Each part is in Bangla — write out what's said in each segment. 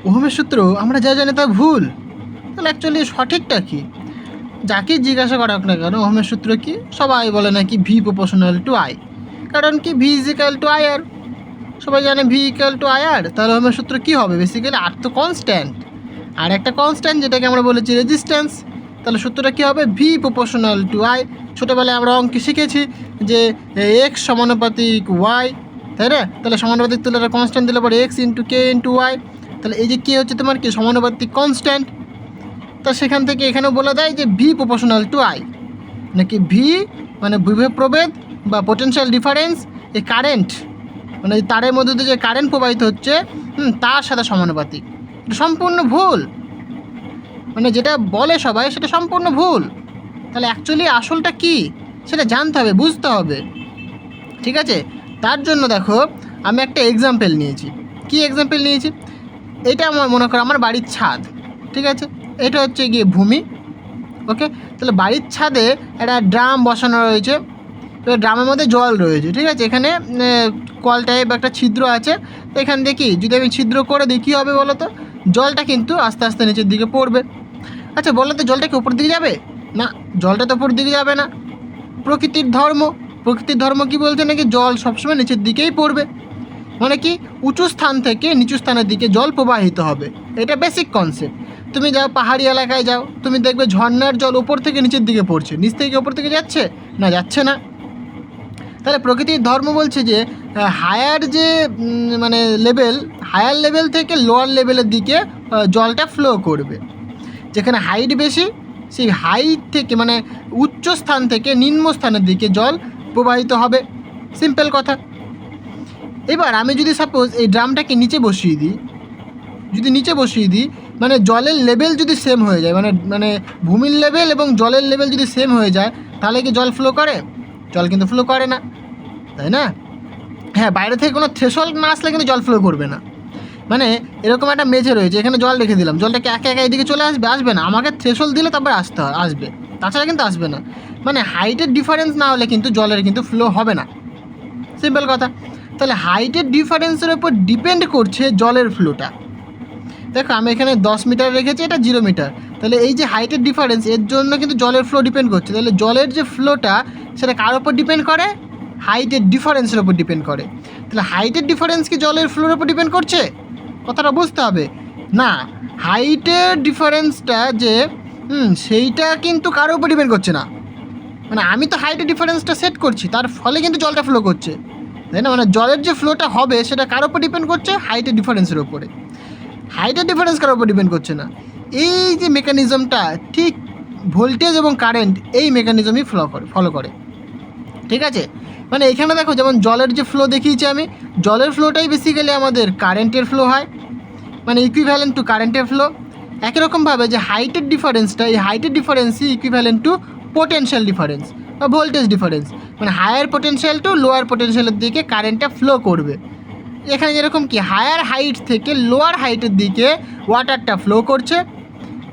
ওহমের সূত্র আমরা যা জানি তা ভুল, তাহলে অ্যাকচুয়ালি সঠিকটা কি? যাকে জিজ্ঞাসা করা হোক না কেন ওহমের সূত্র কি, সবাই বলে নাকি ভি প্রপোর্শনাল টু আই। কারণ কি V is equal to I R, সবাই জানে V equal to I R. তাহলে ওহমের সূত্র কী হবে? বেসিক্যালি আর তো কনস্ট্যান্ট, আর একটা কনস্ট্যান্ট যেটাকে আমরা বলেছি রেজিস্ট্যান্স। তাহলে সূত্রটা কী হবে? V proportional to I. ছোটোবেলায় আমরা অঙ্কে শিখেছি যে এক্স সমানুপাতিক ওয়াই, তাই না? তাহলে সমানুপাতিক তুলে একটা কনস্ট্যান্ট দিলে পরে x into k into Y. তাহলে এই যে কে হচ্ছে তোমার কি সমানুপাতিক কনস্ট্যান্ট। তা সেখান থেকে এখানেও বলা যায় যে ভি প্রপোর্শনাল টু আই, নাকি ভি মানে বিভব প্রভেদ বা পোটেনশিয়াল ডিফারেন্স, এই কারেন্ট মানে তারের মধ্যে দিয়ে যে কারেন্ট প্রবাহিত হচ্ছে তার সাথে সমানুপাতিক। এটা সম্পূর্ণ ভুল, মানে যেটা বলে সবাই সেটা সম্পূর্ণ ভুল। তাহলে অ্যাকচুয়ালি আসলটা কি সেটা জানতে হবে, বুঝতে হবে, ঠিক আছে? তার জন্য দেখো আমি একটা এক্সাম্পল নিয়েছি। কি এক্সাম্পল নিয়েছি? এটা আমার মনে করো আমার বাড়ির ছাদ, ঠিক আছে? এটা হচ্ছে গিয়ে ভূমি, ওকে? তাহলে বাড়ির ছাদে একটা ড্রাম বসানো রয়েছে, এবার ড্রামের মধ্যে জল রয়েছে, ঠিক আছে? এখানে কল টাইপ একটা ছিদ্র আছে। তো এখান দিয়ে কি যদি আমি ছিদ্র করে দিই কী হবে বলো তো? জলটা কিন্তু আস্তে আস্তে নিচের দিকে পড়বে। আচ্ছা বলো তো জলটা কি উপর দিকে যাবে? না, জলটা তো উপর দিকে যাবে না। প্রকৃতির ধর্ম কি বলছে? নাকি জল সবসময় নিচের দিকেই পড়বে, মানে কি উঁচু স্থান থেকে নিচু স্থানের দিকে জল প্রবাহিত হবে। এটা বেসিক কনসেপ্ট। তুমি যাও পাহাড়ি এলাকায় যাও, তুমি দেখবে ঝর্ণার জল উপর থেকে নিচের দিকে পড়ছে, নিচ থেকে উপর থেকে যাচ্ছে না, যাচ্ছে না। তাহলে প্রকৃতির ধর্ম বলছে যে হায়ার যে মানে হায়ার লেভেল থেকে লোয়ার লেভেলের দিকে জলটা ফ্লো করবে। যেখানে হাইট বেশি সেই হাইট থেকে মানে উচ্চ স্থান থেকে নিম্ন স্থানের দিকে জল প্রবাহিত হবে, সিম্পল কথা। এবার আমি যদি সাপোজ এই ড্রামটাকে নিচে বসিয়ে দিই, মানে জলের লেভেল যদি সেম হয়ে যায়, মানে ভূমির লেভেল এবং জলের লেভেল যদি সেম হয়ে যায়, তাহলে কি জল ফ্লো করে? জল কিন্তু ফ্লো করে না, তাই না? হ্যাঁ, বাইরে থেকে কোনো থ্রেশহোল্ড না আসলে কিন্তু জল ফ্লো করবে না। মানে এরকম একটা মেঝে রয়েছে, এখানে জল রেখে দিলাম, জলটাকে একা একা এদিকে চলে আসবে না, আমাকে থ্রেশহোল্ড দিলে তারপরে আসবে, তাছাড়া কিন্তু আসবে না। মানে হাইটের ডিফারেন্স না হলে কিন্তু জলের কিন্তু ফ্লো হবে না, সিম্পল কথা। তাহলে হাইটের ডিফারেন্সের উপর ডিপেন্ড করছে জলের ফ্লোটা। দেখো আমি এখানে 10 মিটার রেখেছি, এটা 0 মিটার। তাহলে এই যে হাইটের ডিফারেন্স, এর জন্য কিন্তু জলের ফ্লো ডিপেন্ড করছে। তাহলে জলের যে ফ্লোটা সেটা কার ওপর ডিপেন্ড করে? হাইটের ডিফারেন্সের ওপর ডিপেন্ড করে। তাহলে হাইটের ডিফারেন্স কি জলের ফ্লোর ওপর ডিপেন্ড করছে? কথাটা বুঝতে হবে। না, হাইটের ডিফারেন্সটা যে সেইটা কিন্তু কার ওপর ডিপেন্ড করছে না। মানে আমি তো হাইটের ডিফারেন্সটা সেট করছি, তার ফলে কিন্তু জলটা ফ্লো করছে, তাই না? মানে জলের যে ফ্লোটা হবে সেটা কার ওপর ডিপেন্ড করছে? হাইটের ডিফারেন্সের ওপরে। হাইটের ডিফারেন্স কারোর উপর ডিপেন্ড করছে না। এই যে মেকানিজমটা ঠিক ভোল্টেজ এবং কারেন্ট এই মেকানিজমই ফলো করে, ঠিক আছে? মানে এখানে দেখো যেমন জলের যে ফ্লো দেখিয়েছি আমি, জলের ফ্লোটাই বেসিক্যালি আমাদের কারেন্টের ফ্লো হয়, মানে ইকুইভ্যালেন্ট টু কারেন্টের ফ্লো। একই রকমভাবে যে হাইটের ডিফারেন্সটা, এই হাইটের ডিফারেন্সই ইকুইভ্যালেন্ট টু পোটেনশিয়াল ডিফারেন্স বা ভোল্টেজ ডিফারেন্স, মানে হায়ার পোটেনশিয়াল টু লোয়ার পোটেনশিয়ালের দিকে কারেন্টটা ফ্লো করবে। এখানে যেরকম কি হায়ার হাইট থেকে লোয়ার হাইটের দিকে ওয়াটারটা ফ্লো করছে,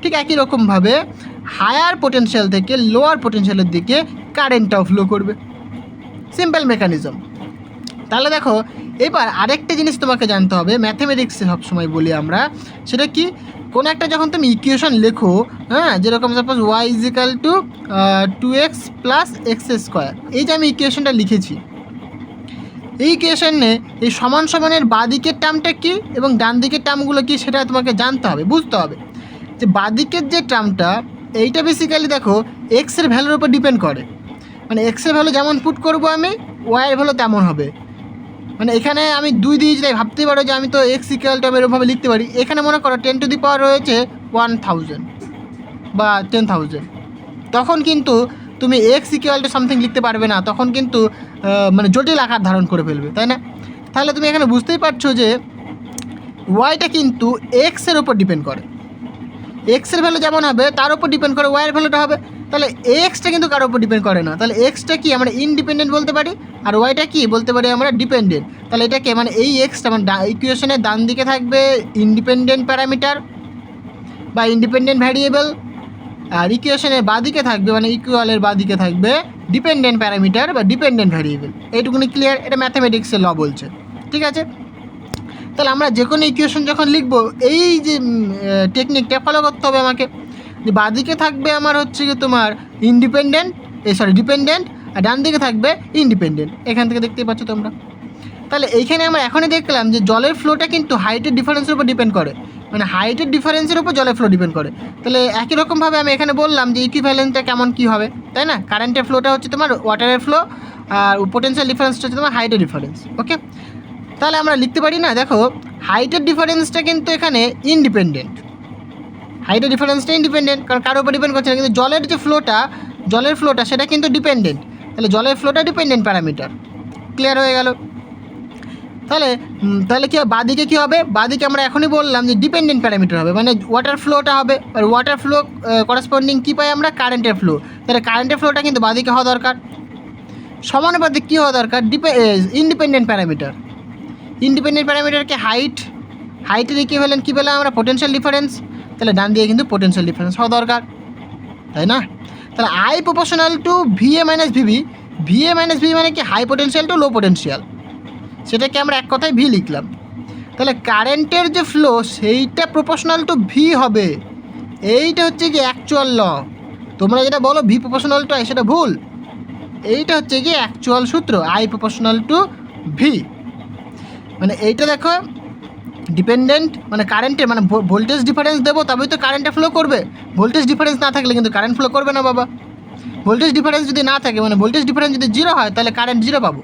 ঠিক একই রকমভাবে হায়ার পোটেনশিয়াল থেকে লোয়ার পোটেনশিয়ালের দিকে কারেন্টটাও ফ্লো করবে, সিম্পল মেকানিজম। তাহলে দেখো এবার আরেকটা জিনিস তোমাকে জানতে হবে, ম্যাথমেটিক্সে সবসময় বলি আমরা, সেটা কি কোনো একটা যখন তুমি ইকুয়েশন লেখো, হ্যাঁ, যেরকম suppose y is equal to 2x plus x square, এই যে আমি ইকুয়েশনটা লিখেছি, এই ইকুয়েশনে এই সমান সমানের বাঁ দিকের টার্মটা কী এবং ডান দিকের টার্মগুলো কী সেটা তোমাকে জানতে হবে, বুঝতে হবে। যে বাঁ দিকের যে টার্মটা এইটা বেসিক্যালি দেখো এক্সের ভ্যালুর উপর ডিপেন্ড করে, মানে এক্সের ভ্যালু যেমন পুট করবো আমি, ওয়াইয়ের ভ্যালু তেমন হবে। মানে এখানে আমি 2 দিয়েছি, তাই ভাবতেই পারো যে আমি তো এক্স ইকুয়াল টু আমি এরকমভাবে লিখতে পারি। এখানে মনে করো 10 টু দি পাওয়ার রয়েছে 1000 বা 10,000, তখন কিন্তু তুমি এক্স ইকুয়াল টু সামথিং লিখতে পারবে না, তখন কিন্তু মানে জটিল আকার ধারণ করে ফেলবে, তাই না? তাহলে তুমি এখানে বুঝতেই পারছো যে ওয়াইটা কিন্তু এক্সের ওপর ডিপেন্ড করে, এক্সের ভ্যালু যেমন হবে তার উপর ডিপেন্ড করে ওয়াইয়ের ভ্যালুটা হবে। তাহলে এক্সটা কিন্তু কারোর উপর ডিপেন্ড করে না, তাহলে এক্সটা কি আমরা ইনডিপেন্ডেন্ট বলতে পারি, আর ওয়াইটা কি বলতে পারি আমরা ডিপেন্ডেন্ট। তাহলে এটাকে মানে এই এক্সটা মানে ইকুয়েশনের ডান দিকে থাকবে ইন্ডিপেন্ডেন্ট প্যারামিটার বা ইন্ডিপেন্ডেন্ট ভ্যারিয়েবল, আর ইকুয়েশনের বাঁদিকে থাকবে মানে ইকুয়ালের বাঁদিকে থাকবে ডিপেন্ডেন্ট প্যারামিটার বা ডিপেন্ডেন্ট ভ্যারিয়েবল। এইটুকুনি ক্লিয়ার? এটা ম্যাথামেটিক্সের ল বলছে, ঠিক আছে? তাহলে আমরা যে কোনো ইকুয়েশন যখন লিখবো এই যে টেকনিকটা ফলো করতে হবে আমাকে। যে বাঁদিকে থাকবে আমার হচ্ছে কি তোমার ডিপেন্ডেন্ট, আর ডান দিকে থাকবে ইন্ডিপেন্ডেন্ট। এখান থেকে দেখতেই পাচ্ছ তোমরা। তাহলে এইখানে আমরা এখনই দেখলাম যে জলের ফ্লোটা কিন্তু হাইটের ডিফারেন্সের উপর ডিপেন্ড করে, মানে হাইটের ডিফারেন্সের উপর জলের ফ্লো ডিপেন্ড করে। তাহলে একই রকমভাবে আমি এখানে বললাম যে ইকুইভ্যালেন্টটা কেমন কী হবে, তাই না? কারেন্টের ফ্লোটা হচ্ছে তোমার ওয়াটারের ফ্লো, আর পোটেনশিয়াল ডিফারেন্সটা হচ্ছে তোমার হাইটের ডিফারেন্স। ওকে, তাহলে আমরা লিখতে পারি না, দেখো হাইটের ডিফারেন্সটা কিন্তু এখানে ইন্ডিপেন্ডেন্ট, হাইটের ডিফারেন্সটা ইন্ডিপেন্ডেন্ট, কারণ কারোর উপর ডিপেন্ড করছে না। কিন্তু জলের ফ্লোটা সেটা কিন্তু ডিপেন্ডেন্ট। তাহলে জলের ফ্লোটা ডিপেন্ডেন্ট প্যারামিটার। ক্লিয়ার হয়ে গেল? তাহলে কী হবে, বাঁদিকে কী হবে? বাঁদিকে আমরা এখনই বললাম যে ডিপেন্ডেন্ট প্যারামিটার হবে, মানে ওয়াটার ফ্লোটা হবে। আর ওয়াটার ফ্লো করেসপন্ডিং কী পাই আমরা? কারেন্টের ফ্লো। তাহলে কারেন্টের ফ্লোটা কিন্তু বাঁদিকে হওয়া দরকার। সমানুপাতিক কী হওয়া দরকার? Independent parameter. ইন্ডিপেন্ডেন্ট প্যারামিটারকে হাইটের ইকুইভ্যালেন্ট কী পেলাম আমরা? Potential difference. তাহলে ডান দিকে কিন্তু পোটেনশিয়াল ডিফারেন্স হওয়া দরকার, তাই না? তাহলে I proportional to VA minus VB. VA minus VB মানে কি? High potential to low potential, সেটাকে আমরা এক কথায় ভি লিখলাম। তাহলে কারেন্টের যে ফ্লো সেইটা প্রপোর্শনাল টু ভি হবে। এইটা হচ্ছে কি অ্যাকচুয়াল ল। তোমরা যেটা বলো ভি প্রপোর্শনাল টু আই, সেটা ভুল। এইটা হচ্ছে কি অ্যাকচুয়াল সূত্র, আই প্রপোর্শনাল টু ভি। মানে এইটা দেখো ডিপেন্ডেন্ট, মানে কারেন্টের মানে ভোল্টেজ ডিফারেন্স দেবো তবেই তো কারেন্টটা ফ্লো করবে। ভোল্টেজ ডিফারেন্স না থাকলে কিন্তু কারেন্ট ফ্লো করবে না বাবা। ভোল্টেজ ডিফারেন্স যদি না থাকে, মানে ভোল্টেজ ডিফারেন্স যদি 0 হয়, তাহলে কারেন্ট 0 পাবো।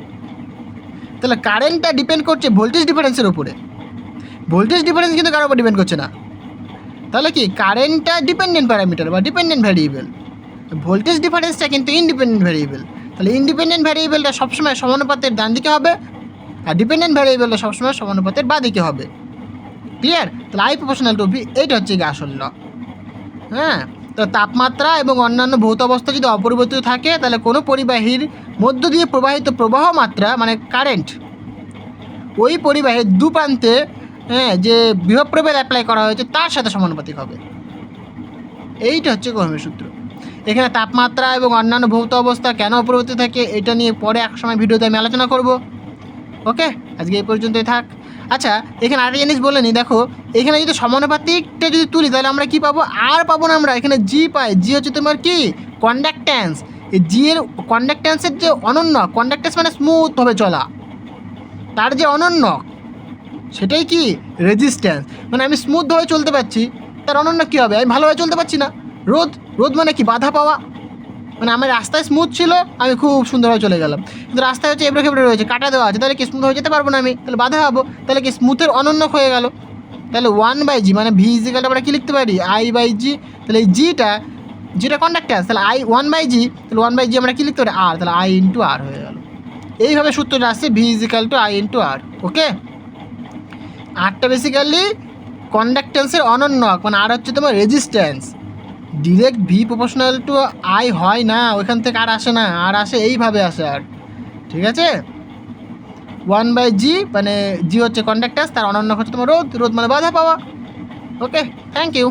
তাহলে কারেন্টটা ডিপেন্ড করছে ভোল্টেজ ডিফারেন্সের উপরে। ভোল্টেজ ডিফারেন্স কিন্তু কারোর উপর ডিপেন্ড করছে না। তাহলে কি কারেন্টটা ডিপেন্ডেন্ট প্যারামিটার বা ডিপেন্ডেন্ট ভ্যারিয়েবল, ভোল্টেজ ডিফারেন্সটা কিন্তু ইন্ডিপেন্ডেন্ট ভ্যারিয়েবল। তাহলে ইন্ডিপেন্ডেন্ট ভ্যারিয়েবলটা সবসময় সমানুপাতের ডান দিকে হবে, আর ডিপেন্ডেন্ট ভ্যারিয়েবলটা সবসময় সমানুপাতের বাঁ দিকে হবে। ক্লিয়ার? তাহলে আই প্রপোর্শনাল টু ভি, এইটা হচ্ছে কি আসল ল। হ্যাঁ, তো তাপমাত্রা এবং অন্যান্য ভৌত অবস্থা যদি অপরিবর্তিত থাকে, তাহলে কোনো পরিবাহীর মধ্য দিয়ে প্রবাহিত প্রবাহ মাত্রা মানে কারেন্ট ওই পরিবাহীর দুপ্রান্তে যে বিভব প্রভেদ অ্যাপ্লাই করা হয়েছে তার সাথে সমানুপাতিক হবে। এইটা হচ্ছে ওহমের সূত্র। এখানে তাপমাত্রা এবং অন্যান্য ভৌত অবস্থা কেন অপরিবর্তিত থাকে এটা নিয়ে পরে এক সময় ভিডিওতে আমি আলোচনা করব। ওকে, আজকে এই পর্যন্তই থাক। আচ্ছা, এখানে আরেকটা জিনিস বলে নিই, দেখো এখানে যদি সমানুপাতিকটা যদি তুলি তাহলে আমরা কি পাবো? আর পাবো না আমরা, এখানে জি পাই। জি হচ্ছে তোমার কি? কন্ডাক্ট্যান্স। এই জি এর কন্ডাক্ট্যান্সের যে অনন্য, কন্ডাক্ট্যান্স মানে স্মুথভাবে চলা, তার যে অনন্য সেটাই কি? রেজিস্ট্যান্স। মানে আমি স্মুথভাবে চলতে পারছি, তার অনন্য কী হবে? আমি ভালোভাবে চলতে পারছি না। রোধ মানে কি? বাধা পাওয়া। মানে আমার রাস্তায় স্মুথ ছিল, আমি খুব সুন্দরভাবে চলে গেলাম, কিন্তু রাস্তায় হচ্ছে এবড়ো খেবড়ে রয়েছে, কাটা দেওয়া আছে, তাহলে কি স্মুথ হয়ে যেতে পারবো না আমি? তাহলে বাধা হবো। তাহলে কি স্মুথের অনন্যক হয়ে গেল। তাহলে 1/g মানে ভি ইজিক্যাল আমরা কী লিখতে পারি? I/g। তাহলে এই যেটা কন্ডাক্ট্যান্স, তাহলে I1/g, তাহলে 1/g আমরা কী লিখতে পারি? আর। তাহলে I/r হয়ে গেল। এইভাবে সূত্রটা আসছে ভি ইজিক্যাল টু I/r। ওকে, আরটা বেসিক্যালি কন্ডাক্ট্যান্সের অনন্যক, মানে আর হচ্ছে তোমার resistance. Direct V proportional to I হয় না, ওইখান থেকে আর আসে না, আর আসে এইভাবে আসে আর। ঠিক আছে, 1/g মানে জি হচ্ছে কন্ডাক্ট্যান্স, তার অনন্য হচ্ছে তোমার রোধ মানে বাধা পাওয়া। ওকে, থ্যাংক ইউ।